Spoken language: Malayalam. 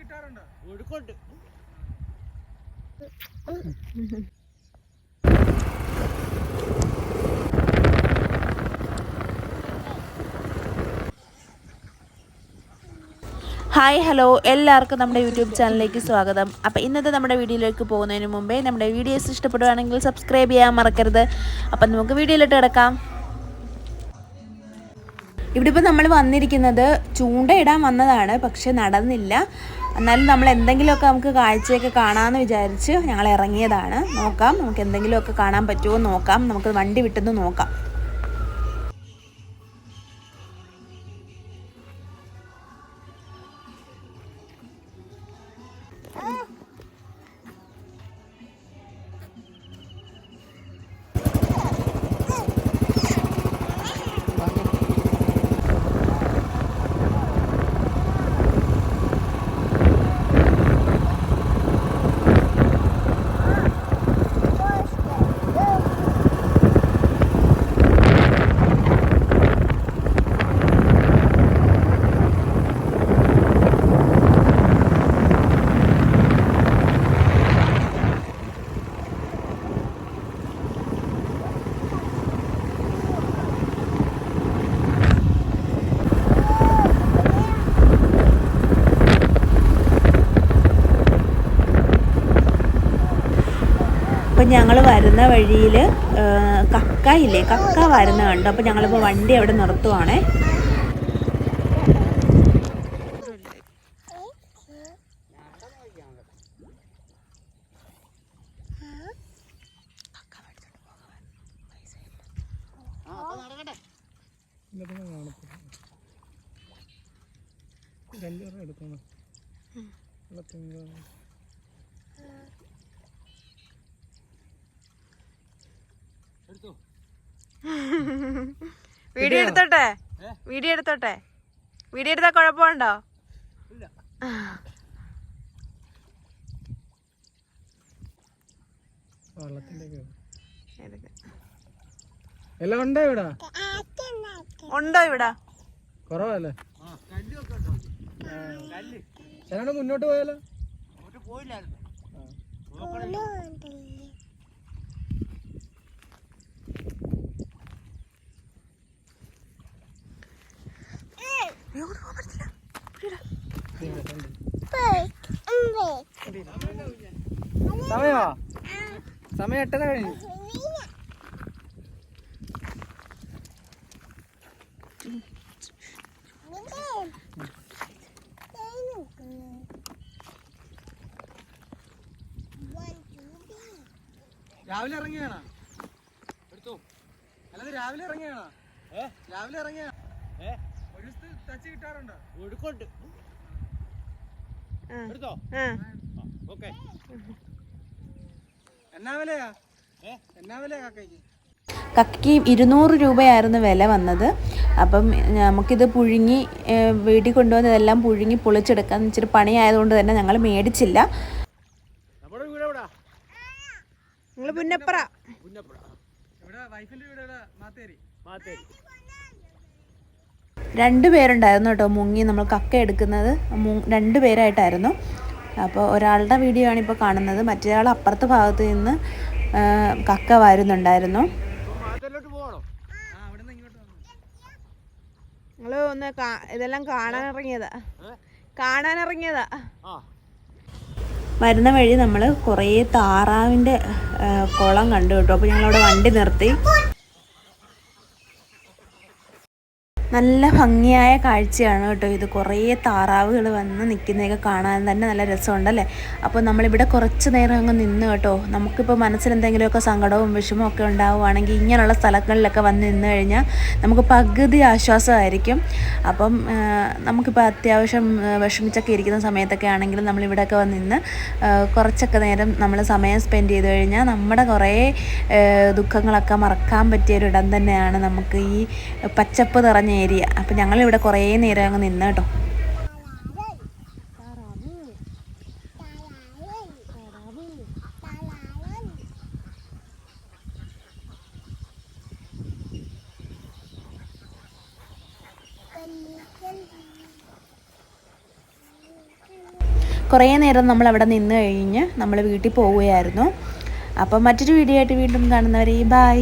ഹായ് ഹലോ എല്ലാവർക്കും നമ്മുടെ യൂട്യൂബ് ചാനലിലേക്ക് സ്വാഗതം. അപ്പോൾ ഇന്നത്തെ നമ്മുടെ വീഡിയോയിലേക്ക് പോകുന്നതിന് മുമ്പേ നമ്മുടെ വീഡിയോസ് ഇഷ്ടപ്പെടുകയാണെങ്കിൽ സബ്സ്ക്രൈബ് ചെയ്യാൻ മറക്കരുത്. അപ്പം നമുക്ക് വീഡിയോയിലിട്ട് കിടക്കാം. ഇവിടെ ഇപ്പോൾ നമ്മൾ വന്നിരിക്കുന്നത് ചൂണ്ടയിടാൻ വന്നതാണ്, പക്ഷെ നടന്നില്ല. എന്നാലും നമ്മൾ എന്തെങ്കിലുമൊക്കെ നമുക്ക് കാഴ്ചയൊക്കെ കാണാമെന്ന് വിചാരിച്ച് ഞങ്ങൾ ഇറങ്ങിയതാണ്. നോക്കാം, നമുക്ക് എന്തെങ്കിലുമൊക്കെ കാണാൻ പറ്റുമോ നോക്കാം. നമുക്ക് വണ്ടി വിട്ടെന്ന് നോക്കാം. അപ്പം ഞങ്ങൾ വരുന്ന വഴിയിൽ കക്ക ഇല്ലേ, കക്ക വരുന്ന കണ്ടു. അപ്പം ഞങ്ങളിപ്പോൾ വണ്ടി അവിടെ നിർത്തുവാണേ. വീഡിയോ എടുത്തോട്ടെ, വീഡിയോ എടുത്തോട്ടെ. വീഡിയോ എടുത്താൽ കുഴപ്പമുണ്ടോ? എല്ലാം ഉണ്ടോ ഇവിടെ? ഉണ്ടോ ഇവിടെ? കുറവല്ലേ? മുന്നോട്ട് പോയാലോ? സമയോ? സമയം 8:30 കഴിഞ്ഞു. രാവിലെ ഇറങ്ങിയാണോ? എടുത്തോ. അല്ലാതെ രാവിലെ ഇറങ്ങിയാണോ? രാവിലെ ഇറങ്ങിയാ ഒരു തച്ച് കിട്ടാറുണ്ടോ? എടുക്കോട്ട് എടുത്തോ. ഓക്കെ. എന്നാ വിലയാ? എന്നാ വിലയാ കക്കയ്ക്ക്? കക്കയ്ക്ക് 200 രൂപയായിരുന്നു വില വന്നത്. അപ്പം നമുക്കിത് പുഴുങ്ങി വീട്ടിൽ കൊണ്ടുവന്നതെല്ലാം പുഴുങ്ങി പൊളിച്ചെടുക്കാൻ ഇച്ചിരി പണിയായതുകൊണ്ട് തന്നെ ഞങ്ങൾ മേടിച്ചില്ല. നിങ്ങൾ പുന്നപ്ര. രണ്ടുപേരുണ്ടായിരുന്നു കേട്ടോ മുങ്ങി നമ്മൾ കക്ക എടുക്കുന്നത്. 2 പേരായിട്ടായിരുന്നു. അപ്പോൾ ഒരാളുടെ വീഡിയോ ആണ് ഇപ്പോൾ കാണുന്നത്. മറ്റൊരാൾ അപ്പുറത്തെ ഭാഗത്ത് നിന്ന് കക്ക വാരുന്നുണ്ടായിരുന്നു. നിങ്ങൾ ഒന്ന് ഇതെല്ലാം കാണാനിറങ്ങിയതാ. വരുന്ന വഴി നമ്മൾ കുറേ താറാവിൻ്റെ കുളം കണ്ടു കേട്ടോ. അപ്പോൾ ഞങ്ങളവിടെ വണ്ടി നിർത്തി. നല്ല ഭംഗിയായ കാഴ്ചയാണ് കേട്ടോ ഇത്. കുറേ താറാവുകൾ വന്ന് നിൽക്കുന്നതൊക്കെ കാണാൻ തന്നെ നല്ല രസമുണ്ടല്ലേ. അപ്പോൾ നമ്മളിവിടെ കുറച്ച് നേരം അങ്ങ് നിന്ന് കേട്ടോ. നമുക്കിപ്പോൾ മനസ്സിൽ എന്തെങ്കിലുമൊക്കെ സങ്കടവും വിഷമവും ഒക്കെ ഉണ്ടാവുകയാണെങ്കിൽ ഇങ്ങനെയുള്ള സ്ഥലങ്ങളിലൊക്കെ വന്ന് നിന്ന് കഴിഞ്ഞാൽ നമുക്ക് പകുതി ആശ്വാസമായിരിക്കും. അപ്പം നമുക്കിപ്പോൾ അത്യാവശ്യം വിഷമിച്ചൊക്കെ ഇരിക്കുന്ന സമയത്തൊക്കെ ആണെങ്കിലും നമ്മളിവിടെയൊക്കെ വന്ന് നിന്ന് കുറച്ചൊക്കെ നേരം നമ്മൾ സമയം സ്പെൻഡ് ചെയ്ത് കഴിഞ്ഞാൽ നമ്മുടെ കുറേ ദുഃഖങ്ങളൊക്കെ മറക്കാൻ പറ്റിയൊരിടം തന്നെയാണ് നമുക്ക് ഈ പച്ചപ്പ് നിറഞ്ഞ ഏരിയ. അപ്പം ഞങ്ങളിവിടെ കുറേ നേരം അങ്ങ് നിന്ന് കേട്ടോ. കുറേ നേരം നമ്മൾ അവിടെ നിന്ന് കഴിഞ്ഞ് നമ്മൾ വീട്ടിൽ പോവുകയായിരുന്നു. അപ്പം മറ്റൊരു വീഡിയോ ആയിട്ട് വീണ്ടും കാണുന്നവരെ ബൈ.